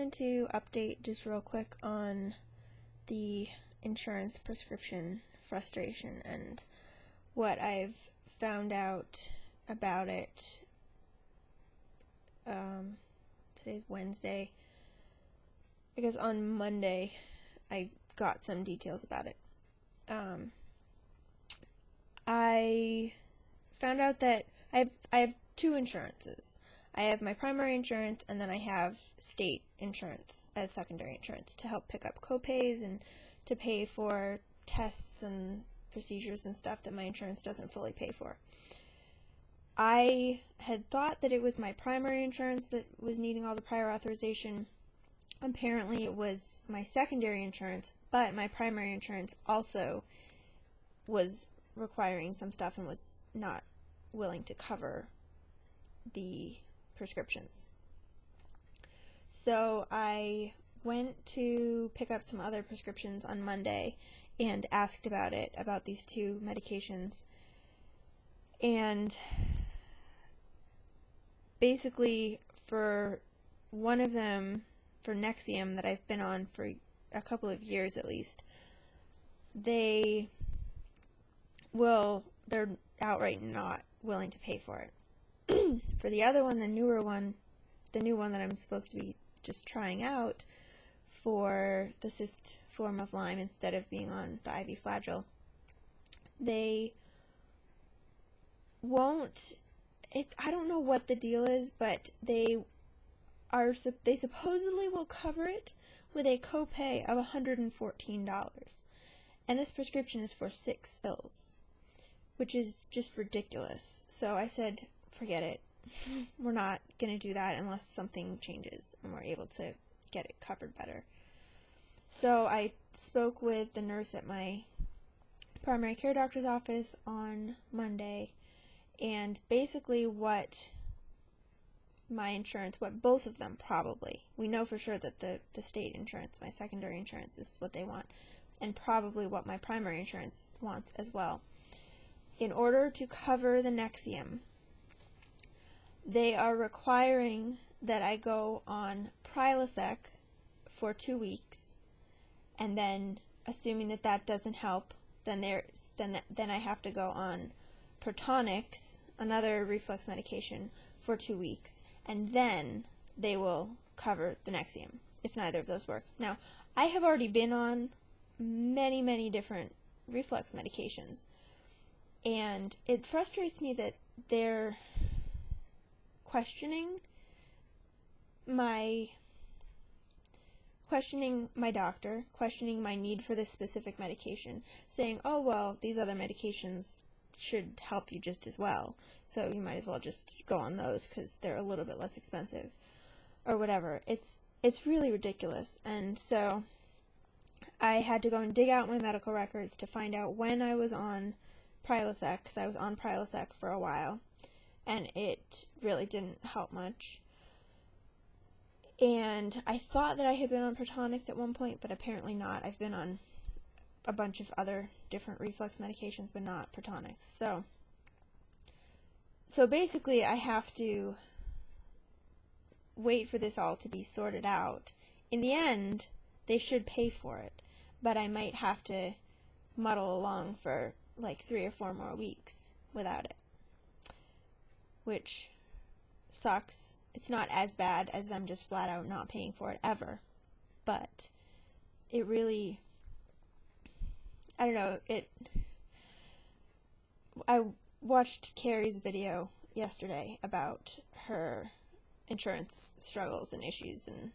wanted to update just real quick on the insurance prescription frustration and what I've found out about it. Today's Wednesday. I guess on Monday I got some details about it. I found out that I have two insurances. I have my primary insurance, and then I have state insurance as secondary insurance to help pick up copays and to pay for tests and procedures and stuff that my insurance doesn't fully pay for. I had thought that it was my primary insurance that was needing all the prior authorization. Apparently it was my secondary insurance, but my primary insurance also was requiring some stuff and was not willing to cover the prescriptions. So I went to pick up some other prescriptions on Monday and asked about these two medications. And basically for one of them, for Nexium, that I've been on for a couple of years at least, they're outright not willing to pay for it. For the other one, the new one that I'm supposed to be just trying out for the cyst form of Lyme instead of being on the IV Flagyl, they won't. I don't know what the deal is, but they supposedly will cover it with a copay of $114, and this prescription is for 6 pills, which is just ridiculous. So I said, forget it. We're not going to do that unless something changes and we're able to get it covered better. So I spoke with the nurse at my primary care doctor's office on Monday, and basically what both of them probably, we know for sure that the state insurance, my secondary insurance, is what they want, and probably what my primary insurance wants as well. In order to cover the Nexium, they are requiring that I go on Prilosec for 2 weeks, and then assuming that doesn't help, then I have to go on Protonix, another reflux medication, for 2 weeks, and then they will cover the Nexium if neither of those work. Now, I have already been on many, many different reflux medications, and it frustrates me that they're questioning my doctor, questioning my need for this specific medication, saying, oh, well, these other medications should help you just as well, so you might as well just go on those because they're a little bit less expensive, or whatever. It's really ridiculous. And so I had to go and dig out my medical records to find out when I was on Prilosec, because I was on Prilosec for a while, and it really didn't help much. And I thought that I had been on Protonix at one point, but apparently not. I've been on a bunch of other different reflux medications, but not Protonix. So basically I have to wait for this all to be sorted out. In the end, they should pay for it, but I might have to muddle along for like 3 or 4 more weeks without it, which sucks. It's not as bad as them just flat out not paying for it ever, but it really, I don't know, I watched Carrie's video yesterday about her insurance struggles and issues and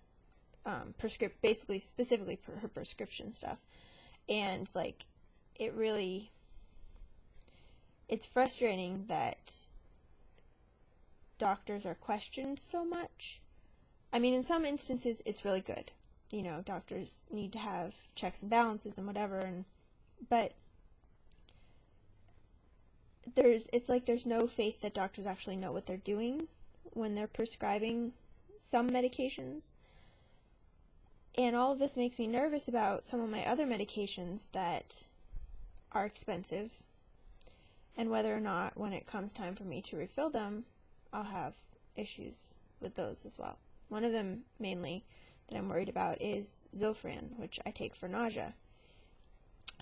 basically specifically her prescription stuff, and like it's frustrating that doctors are questioned so much. I mean, in some instances it's really good. You know, doctors need to have checks and balances and whatever, but it's like there's no faith that doctors actually know what they're doing when they're prescribing some medications. And all of this makes me nervous about some of my other medications that are expensive, and whether or not when it comes time for me to refill them, I'll have issues with those as well. One of them mainly that I'm worried about is Zofran, which I take for nausea.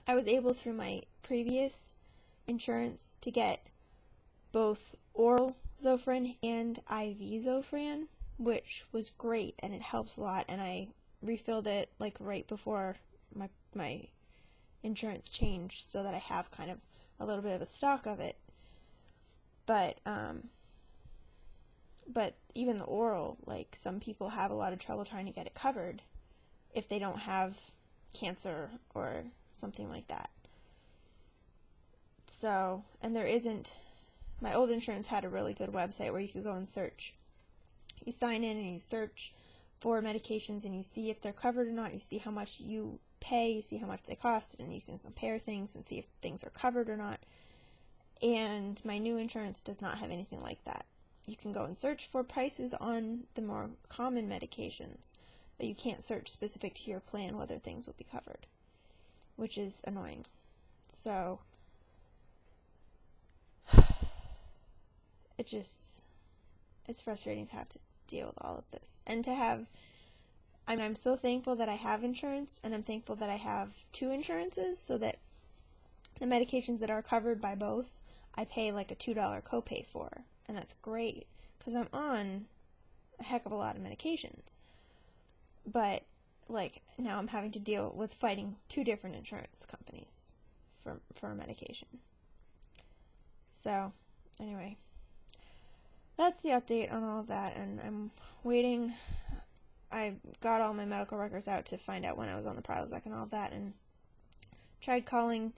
I was able through my previous insurance to get both oral Zofran and IV Zofran, which was great, and it helps a lot, and I refilled it like right before my insurance changed so that I have kind of a little bit of a stock of it. But even the oral, like, some people have a lot of trouble trying to get it covered if they don't have cancer or something like that. So, and there isn't, my old insurance had a really good website where you could go and search. You sign in and you search for medications and you see if they're covered or not, you see how much you pay, you see how much they cost, and you can compare things and see if things are covered or not. And my new insurance does not have anything like that. You can go and search for prices on the more common medications, but you can't search specific to your plan whether things will be covered, which is annoying. So it's frustrating to have to deal with all of this. And to have, I'm so thankful that I have insurance, and I'm thankful that I have two insurances so that the medications that are covered by both, I pay like a $2 copay for, and that's great because I'm on a heck of a lot of medications. But like now I'm having to deal with fighting two different insurance companies for medication. So anyway, that's the update on all of that, and I'm waiting. I got all my medical records out to find out when I was on the Prilosec and all of that, and tried calling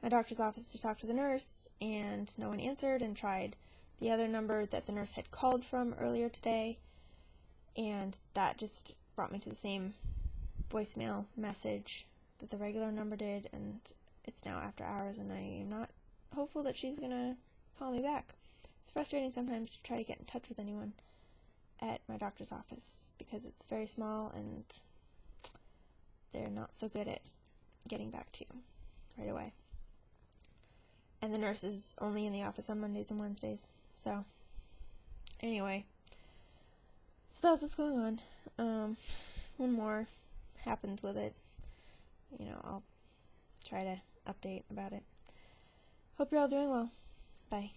my doctor's office to talk to the nurse, and no one answered, and tried the other number that the nurse had called from earlier today, and that just brought me to the same voicemail message that the regular number did, and it's now after hours, and I am not hopeful that she's gonna call me back. It's frustrating sometimes to try to get in touch with anyone at my doctor's office because it's very small and they're not so good at getting back to you right away. And the nurse is only in the office on Mondays and Wednesdays. So, anyway. So that's what's going on. When more happens with it, I'll try to update about it. Hope you're all doing well. Bye.